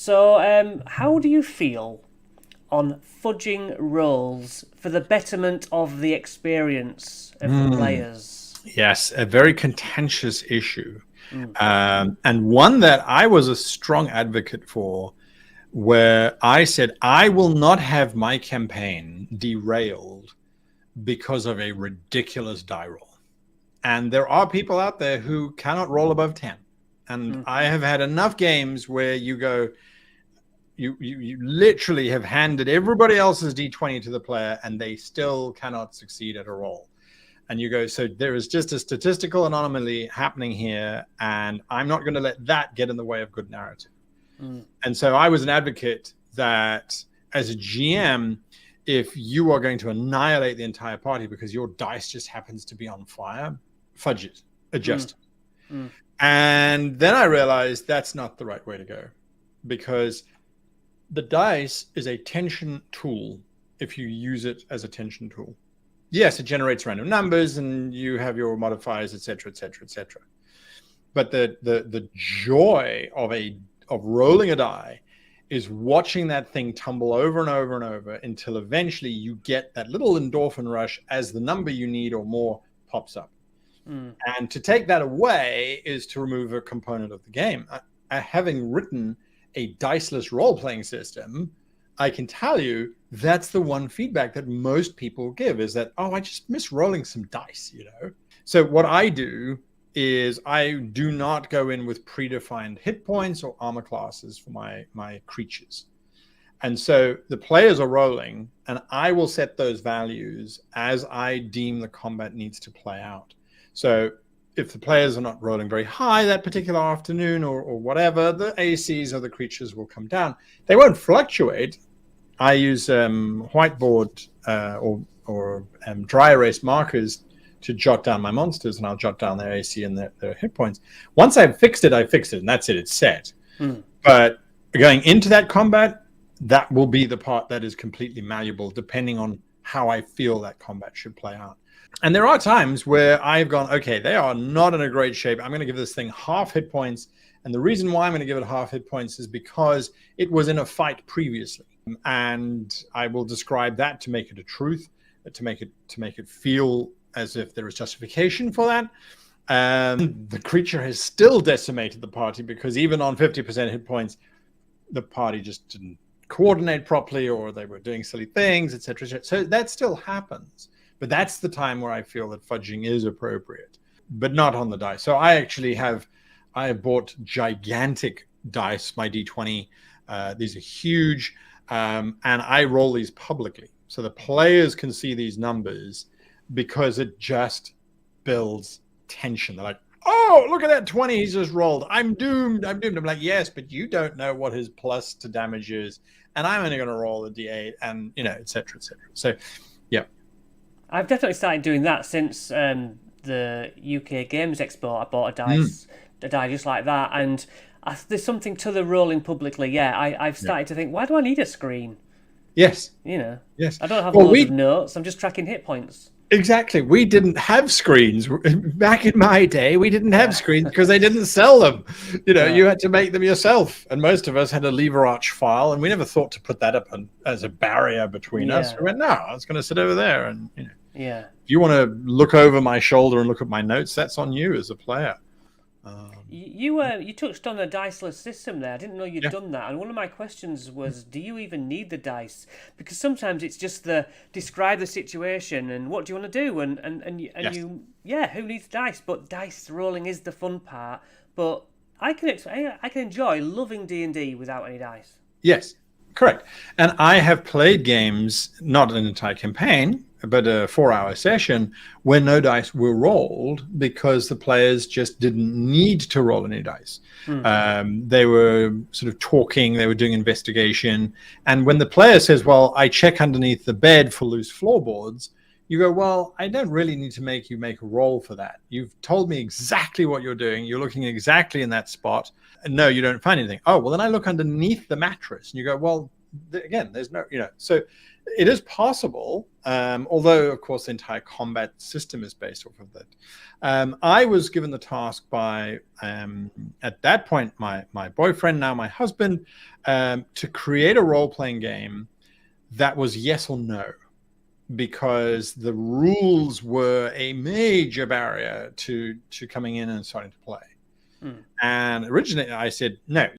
So, how do you feel on fudging rolls for the betterment of the experience of the players? Yes, a very contentious issue. Mm. And one that I was a strong advocate for, where I said, I will not have my campaign derailed because of a ridiculous die roll. And there are people out there who cannot roll above 10. And I have had enough games where you go, you literally have handed everybody else's d20 to the player and they still cannot succeed at a roll. And you go, so there is just a statistical anomaly happening here, and I'm not going to let that get in the way of good narrative. And so I was an advocate that as a GM, if you are going to annihilate the entire party because your dice just happens to be on fire, fudge it, adjust it. And then I realized that's not the right way to go, because the dice is a tension tool if you use it as a tension tool. Yes, it generates random numbers and you have your modifiers, etc., etc., etc. But the joy of rolling a die is watching that thing tumble over and over and over until eventually you get that little endorphin rush as the number you need or more pops up. And to take that away is to remove a component of the game. Having written a diceless role-playing system, I can tell you that's the one feedback that most people give, is that, oh, I just miss rolling some dice, you know? So what I do is I do not go in with predefined hit points or armor classes for my creatures. And so the players are rolling, and I will set those values as I deem the combat needs to play out. So if the players are not rolling very high that particular afternoon or whatever, the ACs of the creatures will come down. They won't fluctuate. I use whiteboard or dry erase markers to jot down my monsters, and I'll jot down their AC and their hit points. Once I've fixed it, and that's it. It's set. But going into that combat, that will be the part that is completely malleable, depending on how I feel that combat should play out. And there are times where I've gone, okay, they are not in a great shape. I'm going to give this thing half hit points. And the reason why I'm going to give it half hit points is because it was in a fight previously. And I will describe that to make it a truth, to make it feel as if there is justification for that. The creature has still decimated the party because even on 50% hit points, the party just didn't coordinate properly, or they were doing silly things, etc. So that still happens. But that's the time where I feel that fudging is appropriate, but not on the dice. So I have bought gigantic dice, my D20. These are huge, and I roll these publicly. So the players can see these numbers because it just builds tension. They're like, oh, look at that 20 he's just rolled. I'm doomed. I'm like, yes, but you don't know what his plus to damage is. And I'm only going to roll a D8 and, et cetera, et cetera. So, yeah. I've definitely started doing that since the UK Games Expo. I bought a die just like that, and there's something to the rolling publicly. Yeah, I've started to think, why do I need a screen? Yes. Yes. I don't have loads of notes. I'm just tracking hit points. Exactly. We didn't have screens back in my day. We didn't have screens because they didn't sell them. You had to make them yourself. And most of us had a lever arch file, and we never thought to put that up as a barrier between us. We went, no, I was going to sit over there, and if you want to look over my shoulder and look at my notes, that's on you as a player. You touched on a diceless system there. I didn't know you'd done that. And one of my questions was, do you even need the dice? Because sometimes it's just describe the situation and what do you want to do, who needs dice? But dice rolling is the fun part. But I can enjoy loving D&D without any dice. Yes, correct. And I have played games, not an entire campaign, but a 4-hour session where no dice were rolled because the players just didn't need to roll any dice. They were sort of talking, they were doing investigation. And when the player says, well, I check underneath the bed for loose floorboards, you go, well, I don't really need to make you make a roll for that. You've told me exactly what you're doing. You're looking exactly in that spot. And no, you don't find anything. Oh, well, then I look underneath the mattress. And you go, well, again, there's no, so it is possible. Although, of course, the entire combat system is based off of that. I was given the task by, at that point, my boyfriend, now my husband, to create a role-playing game that was yes or no, because the rules were a major barrier to coming in and starting to play. And originally I said, no,